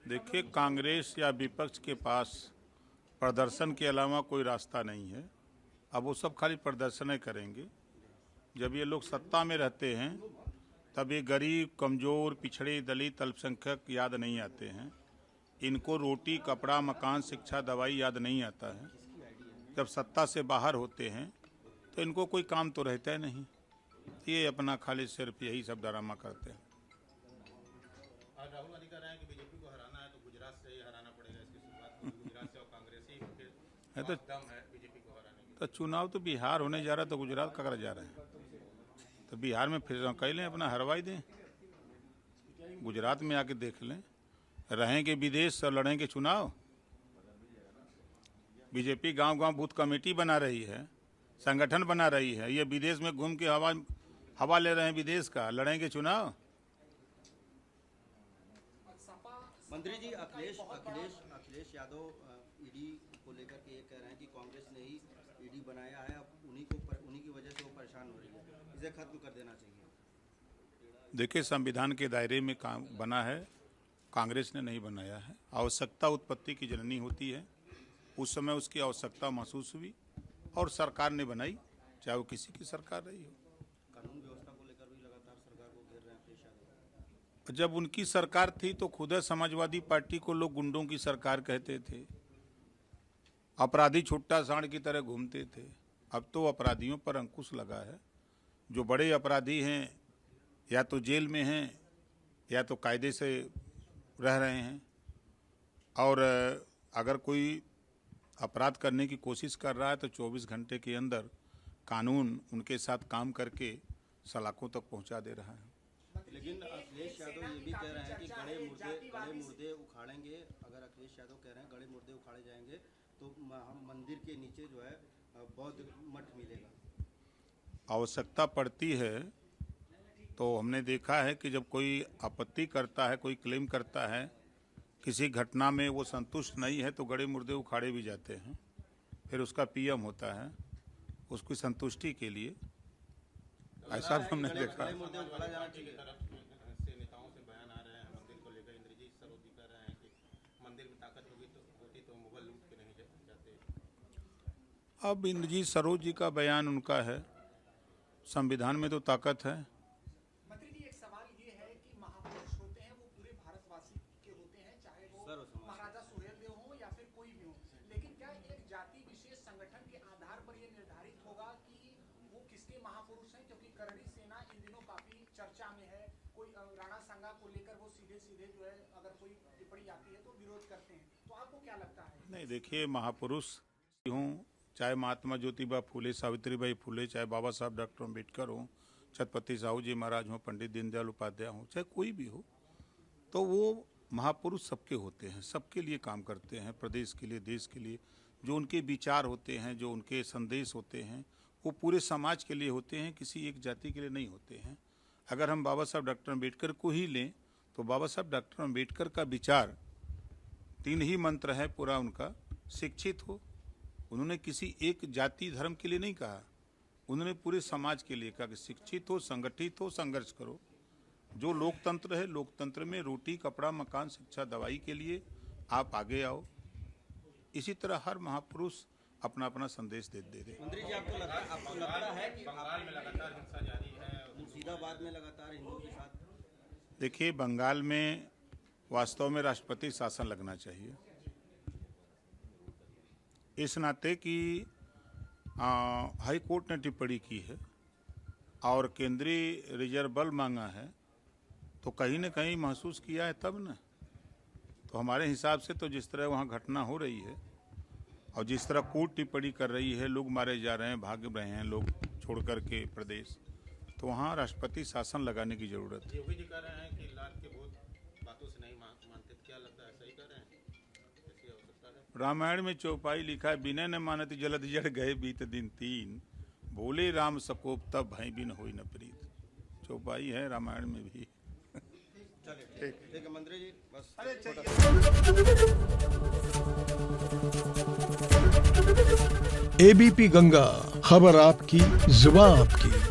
देखिए, कांग्रेस या विपक्ष के पास प्रदर्शन के अलावा कोई रास्ता नहीं है। अब वो सब खाली प्रदर्शन करेंगे। जब ये लोग सत्ता में रहते हैं तब ये गरीब, कमज़ोर, पिछड़े, दलित, अल्पसंख्यक याद नहीं आते हैं। इनको रोटी, कपड़ा, मकान, शिक्षा, दवाई याद नहीं आता है। जब सत्ता से बाहर होते हैं तो इनको कोई काम तो रहता है नहीं। ये अपना खाली सिर्फ यही सब ड्रामा करते हैं। राहुल गांधी कह रहे हैं कि बीजेपी को हराना है तो गुजरात से ही हराना पड़ेगा। इसकी शुरुआत गुजरात से और कांग्रेस ही है तो दम है बीजेपी को हराने की। तो चुनाव तो बिहार होने जा रहा है तो गुजरात का कर जा रहे हैं। तो बिहार में फिर कह लें, अपना हरवाई दें, गुजरात में आके देख लें। रहेंगे विदेश और लड़ेंगे चुनाव। बीजेपी गांव-गांव बूथ कमेटी बना रही है, संगठन बना रही है। ये विदेश में घूम के हवा ले रहे हैं विदेश का, लड़ेंगे चुनाव। मंत्री जी, अखिलेश यादव ईडी को लेकर के ये कह रहे हैं कि कांग्रेस ने ही ईडी बनाया है, अब उन्हीं की वजह से वो परेशान हो रही है, इसे खत्म कर देना चाहिए। देखिए, संविधान के दायरे में काम बना है, कांग्रेस ने नहीं बनाया है। आवश्यकता उत्पत्ति की जननी होती है। उस समय उसकी आवश्यकता महसूस हुई और सरकार ने बनाई, चाहे वो किसी की सरकार रही हो। कानून व्यवस्था को लेकर भी लगातार सरकार को घेर रहे हैं अखिलेश यादव। जब उनकी सरकार थी तो खुद समाजवादी पार्टी को लोग गुंडों की सरकार कहते थे, अपराधी छुट्टा सांड की तरह घूमते थे। अब तो अपराधियों पर अंकुश लगा है। जो बड़े अपराधी हैं या तो जेल में हैं या तो कायदे से रह रहे हैं, और अगर कोई अपराध करने की कोशिश कर रहा है तो 24 घंटे के अंदर कानून उनके साथ काम करके सलाखों तक पहुंचा दे रहा है। लेकिन अखिलेश यादव ये भी कह रहे हैं कि गड़े मुर्दे उखाड़ेंगे। अगर अखिलेश यादव कह रहे हैं गड़े मुर्दे उखाड़े जाएंगे तो मंदिर के नीचे जो है बौद्ध मठ मिलेगा। आवश्यकता पड़ती है तो हमने देखा है कि जब कोई आपत्ति करता है, कोई क्लेम करता है किसी घटना में, वो संतुष्ट नहीं है तो गड़े मुर्दे उखाड़े भी जाते हैं। फिर उसका पीएम होता है उसकी संतुष्टि के लिए। ऐसा हमने देखा। अब इंद्रजीत सरोज जी का बयान उनका है, संविधान में तो ताकत है। मंत्री जी, एक सवाल ये है कि महापुरुष होते हैं वो पूरे भारतवासी के होते हैं, चाहे वो महाराजा सुहेलदेव हो या फिर कोई भी हो, लेकिन क्या एक जाति विशेष संगठन के आधार पर ये निर्धारित होगा कि वो किसके महापुरुष हैं? क्योंकि करणी सेना इन दिनों काफी चर्चा में है। कोई राणा संगा को लेकर वो सीधे जो है अगर कोई टिप्पणी आती है तो विरोध करते हैं, तो आपको क्या लगता है? नहीं, देखिए, महापुरुष हूँ, चाहे महात्मा ज्योतिबा फूले, सावित्रीबाई फूले, चाहे बाबा साहब डॉक्टर अम्बेडकर हो, छत्रपति साहू जी महाराज हो, पंडित दीनदयाल उपाध्याय हो, चाहे कोई भी हो, तो वो महापुरुष सबके होते हैं, सबके लिए काम करते हैं, प्रदेश के लिए, देश के लिए। जो उनके विचार होते हैं, जो उनके संदेश होते हैं, वो पूरे समाज के लिए होते हैं, किसी एक जाति के लिए नहीं होते हैं। अगर हम बाबा साहब डॉक्टर अम्बेडकर को ही लें तो बाबा साहब डॉक्टर अम्बेडकर का विचार 3 ही मंत्र है पूरा उनका। शिक्षित हो, उन्होंने किसी एक जाति धर्म के लिए नहीं कहा, उन्होंने पूरे समाज के लिए कहा कि शिक्षित हो, संगठित हो, संघर्ष करो। जो लोकतंत्र है, लोकतंत्र में रोटी, कपड़ा, मकान, शिक्षा, दवाई के लिए आप आगे आओ। इसी तरह हर महापुरुष अपना अपना संदेश दे रहे। मंत्री जी, आपको लगता है कि बंगाल में लगातार हिंसा जारी है, मुर्शिदाबाद में लगातार हिंदुओं के साथ? देखिए, बंगाल में वास्तव में राष्ट्रपति शासन लगना चाहिए, इस नाते कि हाई कोर्ट ने टिप्पणी की है और केंद्रीय रिजर्व बल मांगा है, तो कहीं न कहीं महसूस किया है तब न। तो हमारे हिसाब से तो जिस तरह वहाँ घटना हो रही है और जिस तरह कोर्ट टिप्पणी कर रही है, लोग मारे जा रहे हैं, भाग रहे हैं लोग छोड़ करके प्रदेश, तो वहाँ राष्ट्रपति शासन लगाने की जरूरत है। योगी जी कह रहे हैं कि लात के भूत बातों से नहीं मानते, क्या लगता है सही कह रहे हैं? रामायण में चौपाई लिखा है, बिना न मानत जलद जड़ गए बीत दिन 3, बोले राम सकोप तब भय बिन होई न प्रीत। चौपाई है रामायण में भी। चलिए, ठीक है मंत्री जी, बस। एबीपी गंगा, खबर आपकी, जुबान आपकी।